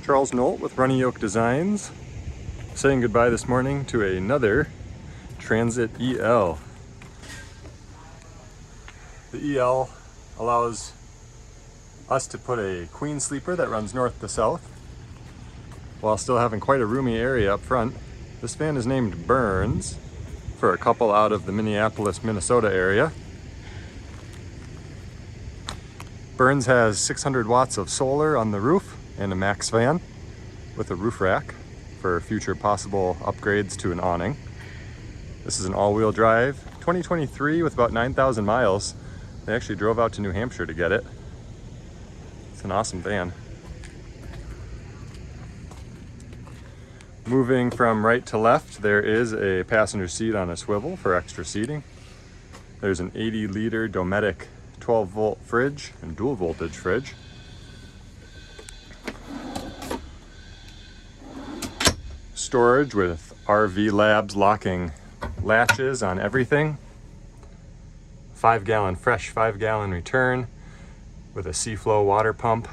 Charles Nolt with Runny Yoke Designs, saying goodbye this morning to another Transit EL. The EL allows us to put a queen sleeper that runs north to south while still having quite a roomy area up front. This van is named Burns for a couple out of the Minneapolis, Minnesota area. Burns has 600 watts of solar on the roof and a max fan with a roof rack for future possible upgrades to an awning. This is an all-wheel drive 2023 with about 9,000 miles. They actually drove out to New Hampshire to get it. It's an awesome van. Moving from right to left, there is a passenger seat on a swivel for extra seating. There's an 80-liter Dometic 12-volt fridge and dual voltage fridge. Storage with RV Labs locking latches on everything. 5-gallon fresh, 5-gallon return with a Seaflow water pump.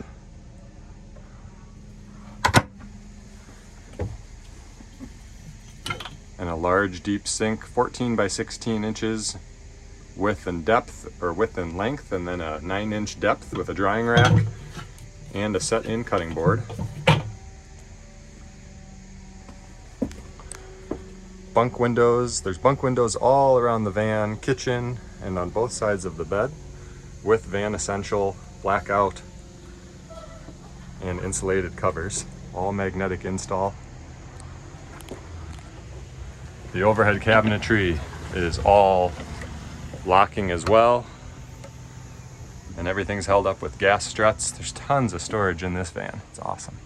And a large deep sink, 14 by 16 inches width and depth, or width and length, and then a 9-inch depth with a drying rack and a set-in cutting board. Bunk windows. There's bunk windows all around the van, kitchen, and on both sides of the bed with Van Essential blackout and insulated covers. All magnetic install. The overhead cabinetry is all locking as well, and everything's held up with gas struts. There's tons of storage in this van. It's awesome.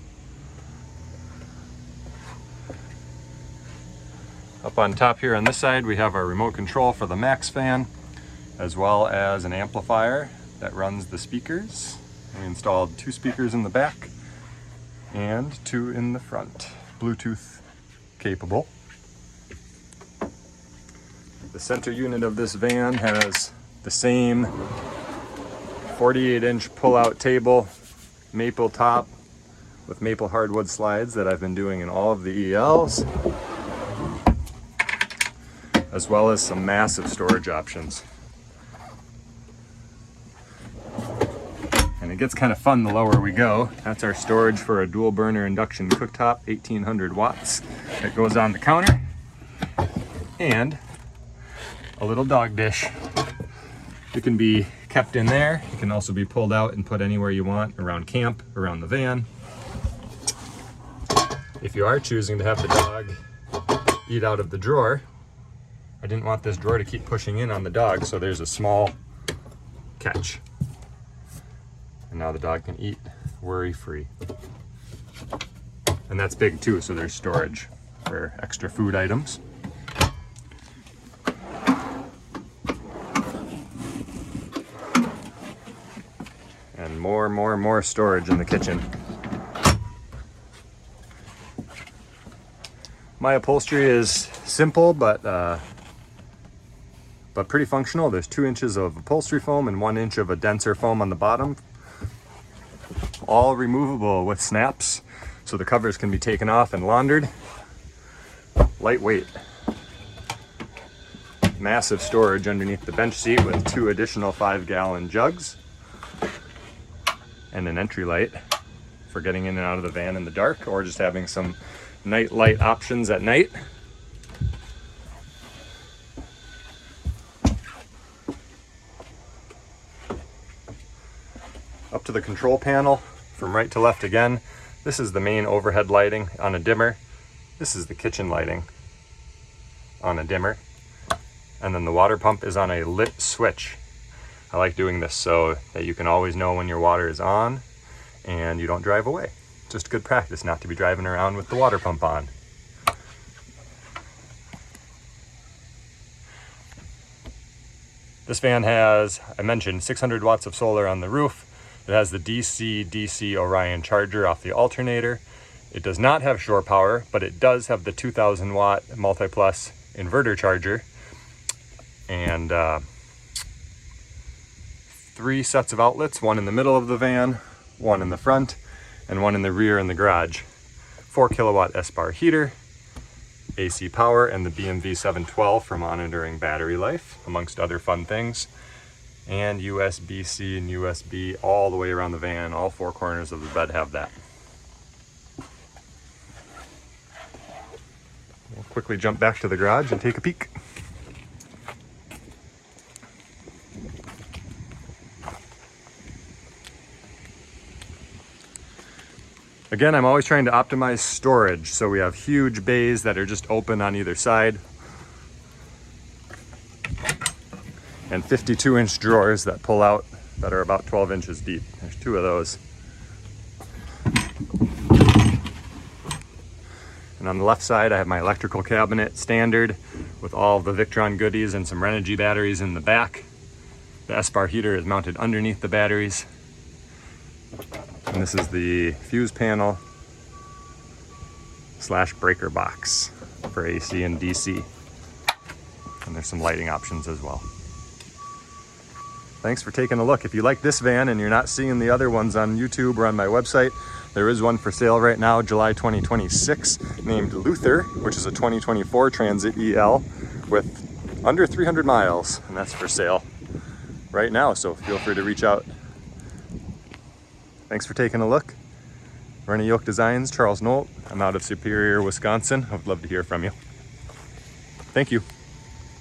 Up on top here on this side, we have our remote control for the max fan, as well as an amplifier that runs the speakers. We installed 2 speakers in the back and 2 in the front, Bluetooth capable. The center unit of this van has the same 48-inch pull-out table, maple top with maple hardwood slides that I've been doing in all of the ELs, as well as some massive storage options. And it gets kind of fun the lower we go. That's our storage for a dual burner induction cooktop, 1800 watts. That goes on the counter. And a little dog dish. It can be kept in there. It can also be pulled out and put anywhere you want around camp, around the van. If you are choosing to have the dog eat out of the drawer, I didn't want this drawer to keep pushing in on the dog, so there's a small catch. And now the dog can eat worry-free. And that's big too, so there's storage for extra food items. And more storage in the kitchen. My upholstery is simple, but pretty functional. There's 2 inches of upholstery foam and 1 inch of a denser foam on the bottom. All removable with snaps, so the covers can be taken off and laundered. Lightweight. Massive storage underneath the bench seat with 2 additional 5-gallon jugs. And an entry light for getting in and out of the van in the dark, or just having some night light options at night. Up to the control panel, from right to left again. This is the main overhead lighting on a dimmer. This is the kitchen lighting on a dimmer. And then the water pump is on a lit switch. I like doing this so that you can always know when your water is on and you don't drive away. Just good practice not to be driving around with the water pump on. This van has, I mentioned, 600 watts of solar on the roof. It has the DC Orion charger off the alternator. It does not have shore power, but it does have the 2000 watt multi-plus inverter charger. And 3 sets of outlets, one in the middle of the van, one in the front, and one in the rear in the garage. 4 kilowatt S-bar heater, AC power, and the BMV 712 for monitoring battery life, amongst other fun things. And USB-C and USB all the way around the van. All 4 corners of the bed have that. We'll quickly jump back to the garage and take a peek. Again, I'm always trying to optimize storage, so we have huge bays that are just open on either side, and 52-inch drawers that pull out that are about 12 inches deep. There's 2 of those. And on the left side, I have my electrical cabinet standard with all the Victron goodies and some Renogy batteries in the back. The S-bar heater is mounted underneath the batteries. And this is the fuse panel / breaker box for AC and DC. And there's some lighting options as well. Thanks for taking a look. If you like this van and you're not seeing the other ones on YouTube or on my website, there is one for sale right now, July 2026, named Luther, which is a 2024 Transit EL with under 300 miles, and that's for sale right now, so feel free to reach out. Thanks for taking a look. Rennie Yoke Designs, Charles Nolt. I'm out of Superior, Wisconsin. I would love to hear from you. Thank you.